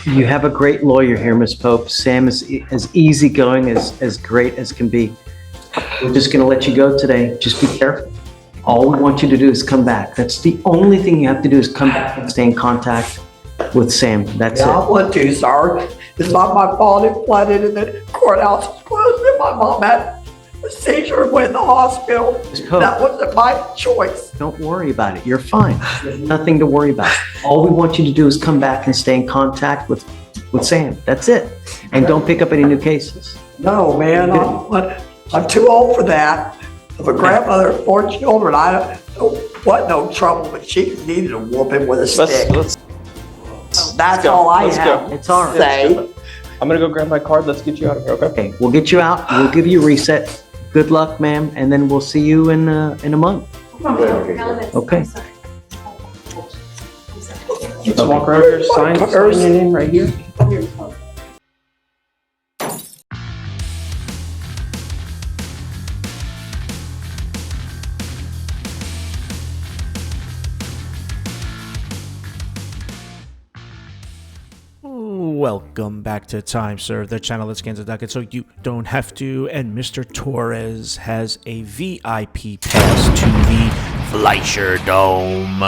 You have a great lawyer here, Miss Pope. Sam is as easygoing as great as can be. We're just going to let you go today. Just be careful. All we want you to do is come back. That's the only thing you have to do is come back and stay in contact with Sam. That's Yeah, I it. want to, sir. It's not my fault it flooded and the courthouse was closed and my mom had a seizure and went in the hospital. Ms. Pope, That wasn't my choice. don't worry about it. You're fine. There's nothing to worry about. All we want you to do is come back and stay in contact with Sam. That's it. And don't pick up any new cases. No, man, I'm too old for that. I have a grandmother of 4 children. I don't want no trouble, but she needed a whooping with a stick. That's go. all I Let's have go. to It's all right. say. I'm gonna go grab my card. Let's get you out of here, okay? Okay, we'll get you out. We'll give you a reset. Good luck, ma'am, and then we'll see you in a month. Okay. Let's walk around here, sign your name right here. Welcome back to Time Served, the channel that scans the docket so you don't have to. And Mr. Torres has a VIP pass to the Fleischer Dome.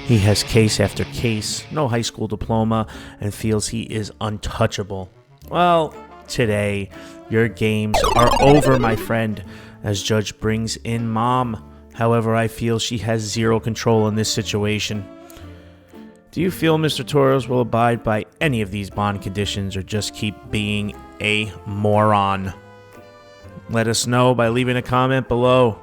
He has case after case, no high school diploma, and feels he is untouchable. Well, today, your games are over, my friend, as Judge brings in Mom. However, I feel she has zero control in this situation. Do you feel Mr. Torres will abide by any of these bond conditions or just keep being a moron? Let us know by leaving a comment below.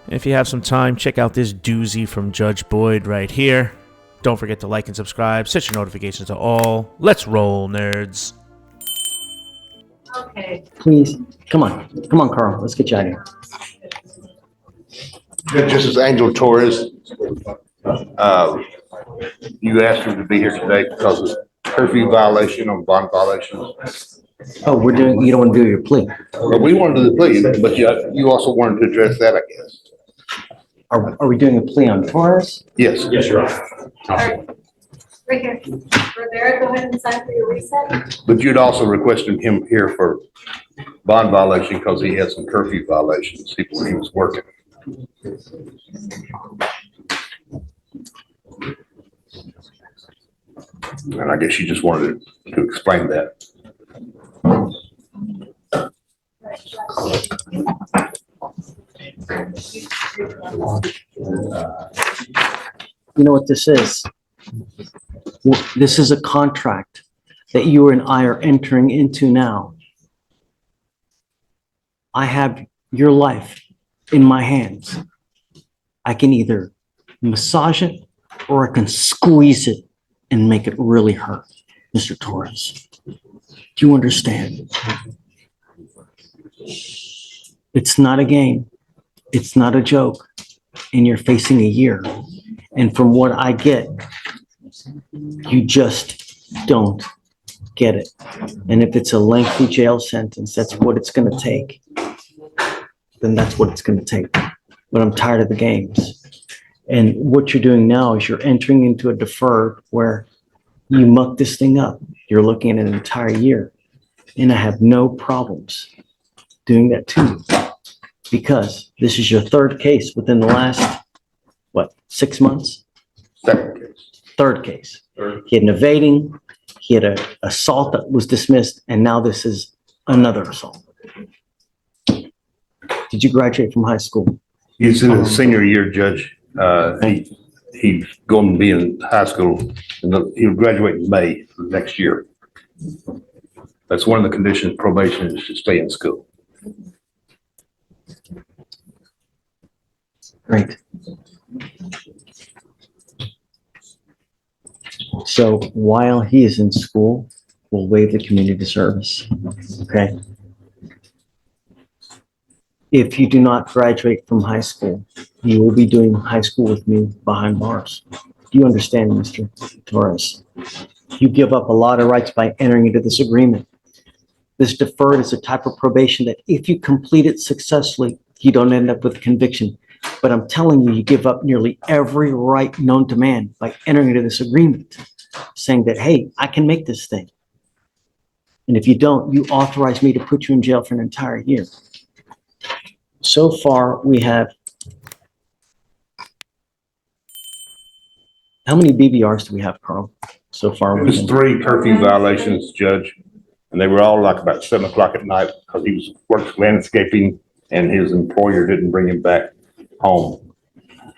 If you have some time, check out this doozy from Judge Boyd right here. Don't forget to like and subscribe, set your notifications to all. Let's roll, nerds. Okay. Please, come on. Come on, Carl. Let's get you out of here. This is Angel Torres. You asked him to be here today because of curfew violation on bond violations. Oh, you don't want to do your plea. But we wanted to do the plea, but you also wanted to address that, I guess. Are we doing a plea on Torres? Yes. Yes, you are. All right. Right here. Rivera, go ahead and sign for your reset. But you'd also requested him here for bond violation because he had some curfew violations, people he was working. And I guess you just wanted to explain that. You know what this is? Well, this is a contract that you and I are entering into now. I have your life in my hands. I can either massage it or I can squeeze it and make it really hurt, Mr. Torres. Do you understand? It's not a game. It's not a joke. And you're facing a year. And from what I get, you just don't get it. And if it's a lengthy jail sentence, that's what it's going to take. Then that's what it's going to take. But I'm tired of the games. And what you're doing now is you're entering into a deferred where you muck this thing up. You're looking at an entire year. And I have no problems doing that to you because this is your third case within the last, 6 months? Second case. Third case. He had an evading, he had an assault that was dismissed, and now this is another assault. Did you graduate from high school? He's in his senior year, Judge. He's going to be in high school, and he'll graduate in May of next year. That's one of the conditions of probation is to stay in school. Great. So while he is in school, we'll waive the community service, okay? If you do not graduate from high school, you will be doing high school with me behind bars. Do you understand, Mr. Torres? You give up a lot of rights by entering into this agreement. This deferred is a type of probation that if you complete it successfully, you don't end up with conviction. But I'm telling you, you give up nearly every right known to man by entering into this agreement. saying that, hey, I can make this thing. And if you don't, you authorize me to put you in jail for an entire year. So far, we have, how many BVRs do we have, Carl? So far? It was 3 curfew violations, Judge, and they were all like about 7 o'clock at night because he was working landscaping and his employer didn't bring him back home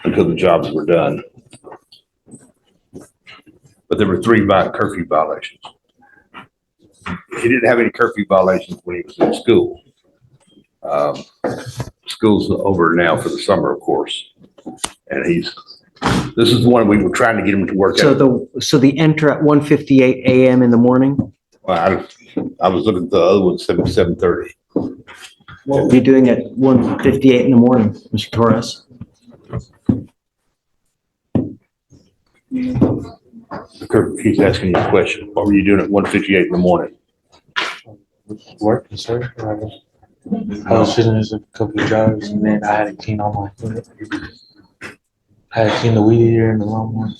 until the jobs were done. But there were 3 curfew violations. He didn't have any curfew violations when he was in school. School's over now for the summer, of course, and this is the one we were trying to get him to work So out. so the enter at 1:58 a.m. in the morning? Well, I was looking at the other one, 7:30. What were you doing at 1:58 in the morning, Mr. Torres? He's asking you a question. What were you doing at 1:58 in the morning? Working, sir. I was finishing a couple of jobs and then I had to clean all my equipment. I had to clean the weed eater and the lawnmower.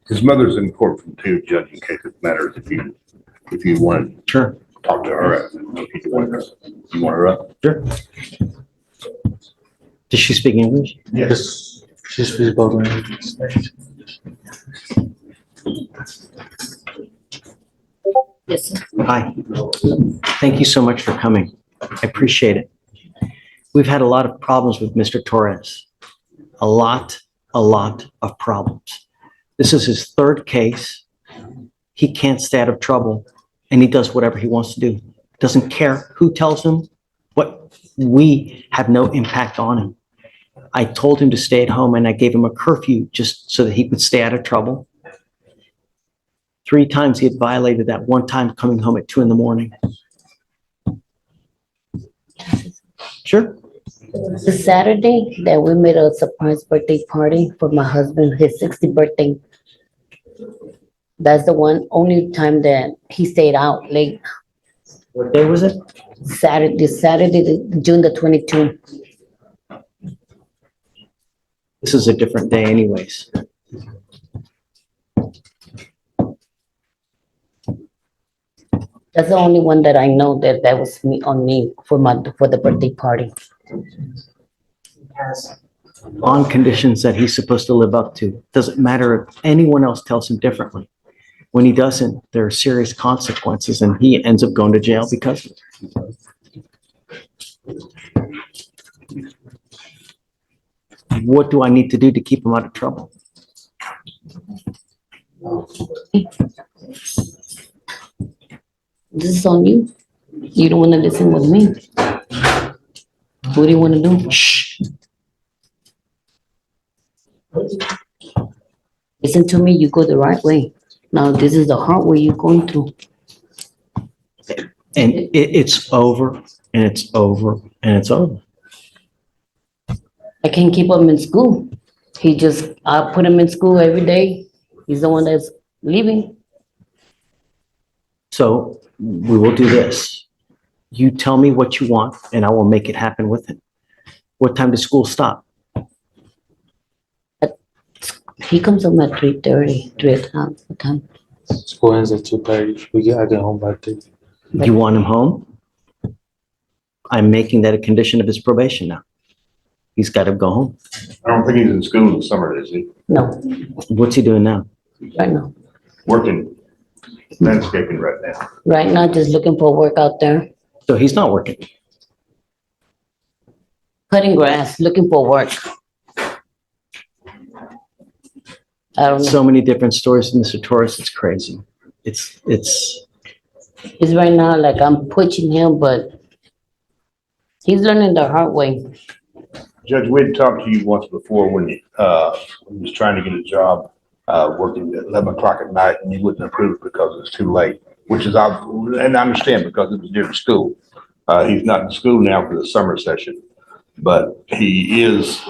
His mother's in court from too, Judge, in case it matters if you want Sure. to talk to her. If you want her up? Sure. Does she speak English? Yes. She speaks both languages. Yes, sir. Hi. Thank you so much for coming. I appreciate it. We've had a lot of problems with Mr. Torres. A lot of problems. This is his 3rd case. He can't stay out of trouble and he does whatever he wants to do. Doesn't care who tells him what. We have no impact on him. I told him to stay at home and I gave him a curfew just so that he could stay out of trouble. 3 times he had violated that, 1 time coming home at 2 a.m. Sure. The Saturday that we made a surprise birthday party for my husband, his 60th birthday. That's the only time that he stayed out late. What day was it? Saturday, June the 22nd. This is a different day anyways. That's the only one that I know that was on me for the birthday party. On conditions that he's supposed to live up to. Doesn't matter if anyone else tells him differently. When he doesn't, there are serious consequences and he ends up going to jail because of it. What do I need to do to keep him out of trouble? This is on you. You don't want to listen with me. What do you want to do? Shh. Listen to me, you go the right way. Now, this is the hard way you're going to. And it's over and it's over and it's over. I can't keep him in school. I put him in school every day. He's the one that's leaving. So we will do this. You tell me what you want and I will make it happen with him. What time does school stop? He comes home at 3:30, 3 o'clock. What time? School ends at 2:30. I get home by 3. You want him home? I'm making that a condition of his probation now. He's got to go home. I don't think he's in school in the summer, is he? No, What's he doing now? right now. Working landscaping right now. Right now, just looking for work out there. So he's not working. Cutting grass, looking for work. I don't know. So many different stories with Mr. Torres. It's crazy. It's It's right now like I'm pushing him, but he's learning the hard way. Judge, we had talked to you once before when he was trying to get a job, working at 11 o'clock at night and you wouldn't approve because it was too late, which is, and I understand because it was during school. He's not in school now for the summer session. but he is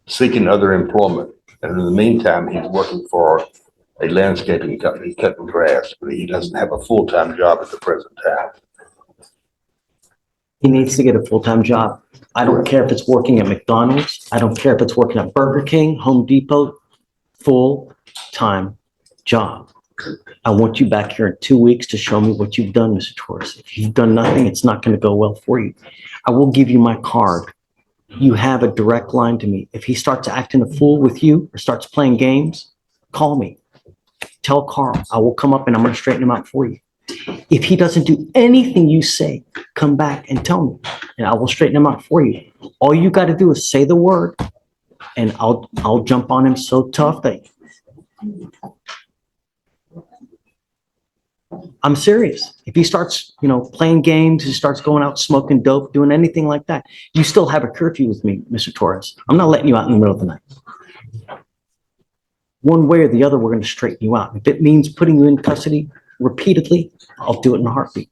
seeking other employment. And in the meantime, he's working for a landscaping company, cutting grass, but he doesn't have a full-time job at the present time. He needs to get a full-time job. I don't care if it's working at McDonald's. I don't care if it's working at Burger King, Home Depot, full-time job. I want you back here in 2 weeks to show me what you've done, Mr. Torres. If you've done nothing, it's not going to go well for you. I will give you my card. You have a direct line to me. If he starts acting a fool with you or starts playing games, call me. Tell Carl. I will come up and I'm going to straighten him out for you. If he doesn't do anything you say, come back and tell me, and I will straighten him out for you. All you got to do is say the word, and I'll jump on him so tough that I'm serious. If he starts, playing games, he starts going out smoking dope, doing anything like that, you still have a curfew with me, Mr. Torres. I'm not letting you out in the middle of the night. One way or the other, we're going to straighten you out. If it means putting you in custody repeatedly, I'll do it in a heartbeat.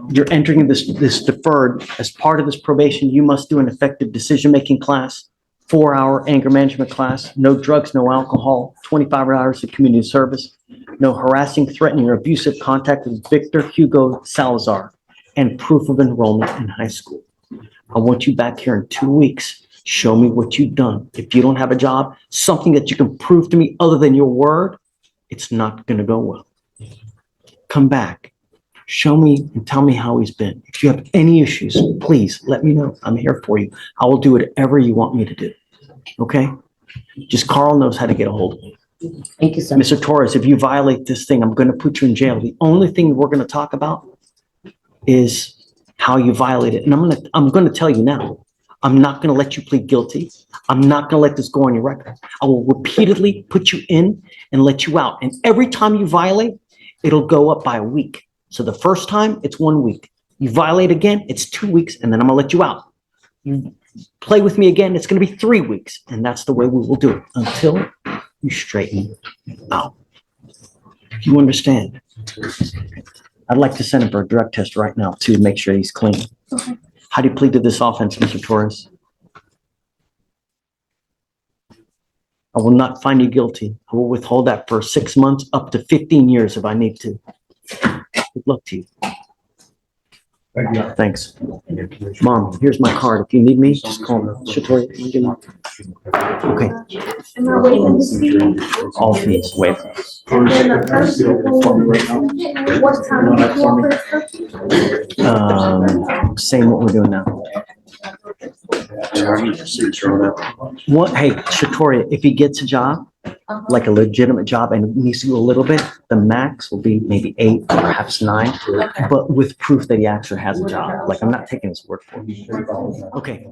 You're entering this deferred. As part of this probation, you must do an effective decision-making class, 4-hour anger management class, no drugs, no alcohol, 25 hours of community service, no harassing, threatening, or abusive contact with Victor Hugo Salazar, and proof of enrollment in high school. I want you back here in 2 weeks. Show me what you've done. If you don't have a job, something that you can prove to me other than your word, it's not going to go well. Come back. Show me and tell me how he's been. If you have any issues, please let me know. I'm here for you. I will do whatever you want me to do. Okay? Just Carl knows how to get a hold of me. Thank you, sir. Mr. Torres, if you violate this thing, I'm going to put you in jail. The only thing we're going to talk about is how you violate it. And I'm going to tell you now, I'm not going to let you plead guilty. I'm not going to let this go on your record. I will repeatedly put you in and let you out. And every time you violate, it'll go up by a week. So the first time, it's 1 week. You violate again, it's 2 weeks, and then I'm going to let you out. You play with me again, it's going to be 3 weeks. And that's the way we will do it until you straighten out. You understand? I'd like to send him for a drug test right now to make sure he's clean. Okay. How do you plead to this offense, Mr. Torres? I will not find you guilty. I will withhold that for 6 months, up to 15 years if I need to. Good luck to you. Thank you. Thanks. Mom, here's my card. If you need me, just call me. Shatori, okay, And we're waiving this fee. all fees waived. And then the first, what time do you offer this? Same what we're doing now. What, hey, Shatori, if he gets a job, like a legitimate job and needs to do a little bit, the max will be maybe 8, perhaps 9, but with proof that he actually has a job. Like, I'm not taking his word for it. Okay.